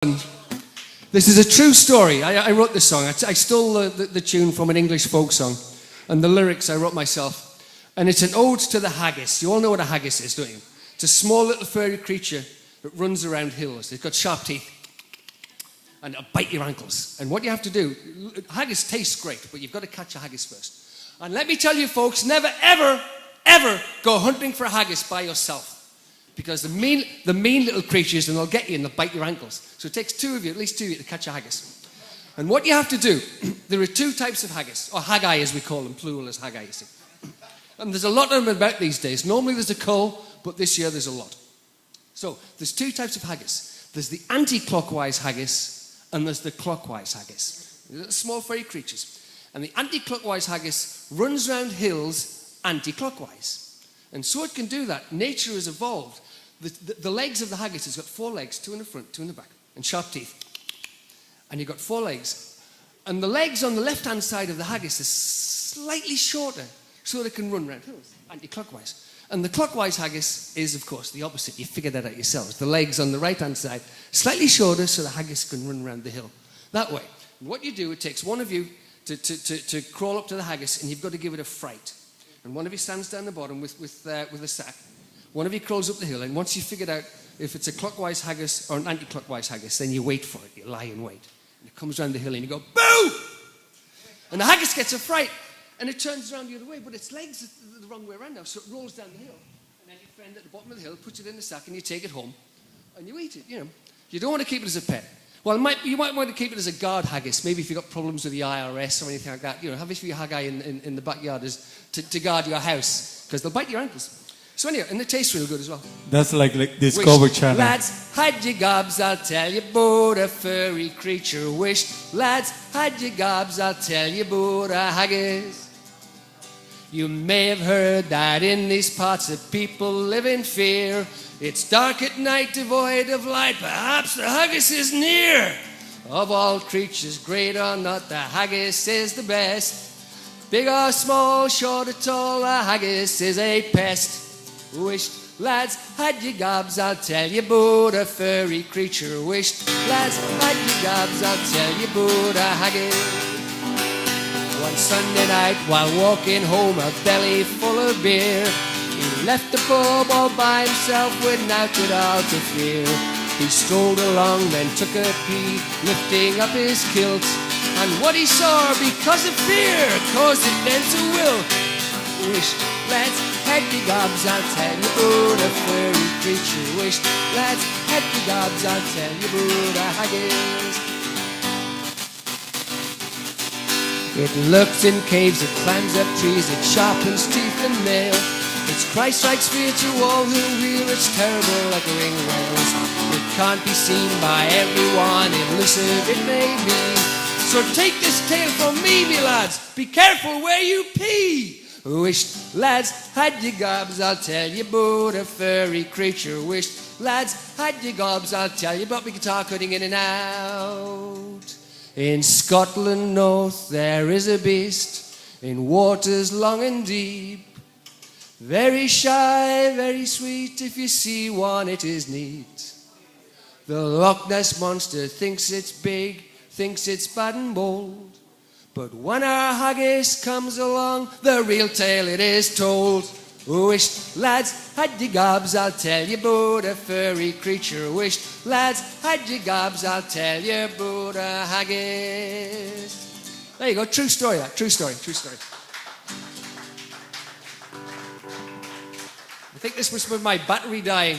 This is a true story. I wrote this song. I stole the tune from an English folk song, and the lyrics I wrote myself. And it's an ode to the haggis. You all know what a haggis is, don't you? It's a small little furry creature that runs around hills. It's got sharp teeth and it'll bite your ankles. And what you have to do, haggis tastes great, but you've got to catch a haggis first. And let me tell you folks, never ever, ever go hunting for a haggis by yourself. Because the mean little creatures, and they'll get you and they'll bite your ankles. So it takes two of you, at least two of you, to catch a haggis. And what you have to do, there are two types of haggis, or haggai as we call them, plural as haggai, you see. And there's a lot of them about these days. Normally there's a cull, but this year there's a lot. So there's two types of haggis. There's the anti-clockwise haggis, and there's the clockwise haggis. They're small furry creatures. And the anti-clockwise haggis runs around hills anti-clockwise. And so it can do that. Nature has evolved. The legs of the haggis has got four legs, two in the front, two in the back, and sharp teeth. And you've got four legs. And the legs on the left-hand side of the haggis are slightly shorter, so they can run around hills, anti-clockwise. And the clockwise haggis is, of course, the opposite. You figure that out yourselves. The legs on the right-hand side, slightly shorter, so the haggis can run around the hill. That way. And what you do, it takes one of you to crawl up to the haggis, and you've got to give it a fright. And one of you stands down the bottom with a sack. One of you crawls up the hill, and once you've figured out if it's a clockwise haggis or an anti-clockwise haggis, then you wait for it. You lie and wait. And it comes around the hill, and you go, boo! And the haggis gets a fright, and it turns around the other way, but its legs are the wrong way around now, so it rolls down the hill. And then your friend at the bottom of the hill puts it in the sack, and you take it home, and you eat it, you know. You don't want to keep it as a pet. Well, you might want to keep it as a guard haggis, maybe if you've got problems with the IRS or anything like that. You know, have it for your haggai in the backyard to guard your house, because they'll bite your ankles. So anyway, and it tastes real good as well. That's like Discovery Channel. Lads, hide your gobs, I'll tell you about a furry creature wished. Lads, hide your gobs, I'll tell you about a haggis. You may have heard that in these parts the people live in fear. It's dark at night, devoid of light, perhaps the haggis is near. Of all creatures, great or not, the haggis is the best. Big or small, short or tall, the haggis is a pest. Wished, lads, hide your gobs, I'll tell you about a furry creature wished. Lads, hide your gobs, I'll tell you about a haggis. One Sunday night, while walking home, a belly full of beer, he left the pub all by himself without it all to fear. He strolled along, then took a pee, lifting up his kilt. And what he saw, because of fear, caused it then to wilt. Wished, lads, hide your gobs, I'll tell you about a furry creature wished. Lads, hide your gobs, I'll tell you about a haggis. It lurks in caves, it climbs up trees, it sharpens teeth and nail. Its cry strikes fear to all who hear its terrible echoing wails. It can't be seen by everyone, elusive it may be. So take this tale from me, me lads, be careful where you pee. Wished, lads, hide your gobs, I'll tell you about a furry creature wished. Lads, hide your gobs, I'll tell you about my guitar cutting in and out. In Scotland north there is a beast, in waters long and deep. Very shy, very sweet, if you see one it is neat. The Loch Ness Monster thinks it's big, thinks it's bad and bold. But when our haggis comes along, the real tale it is told. Wished, lads, hide your gobs, I'll tell you about a furry creature wished. Lads, hide your gobs, I'll tell you about a haggis. There you go, true story that, true story, true story. I think this was with my battery dying.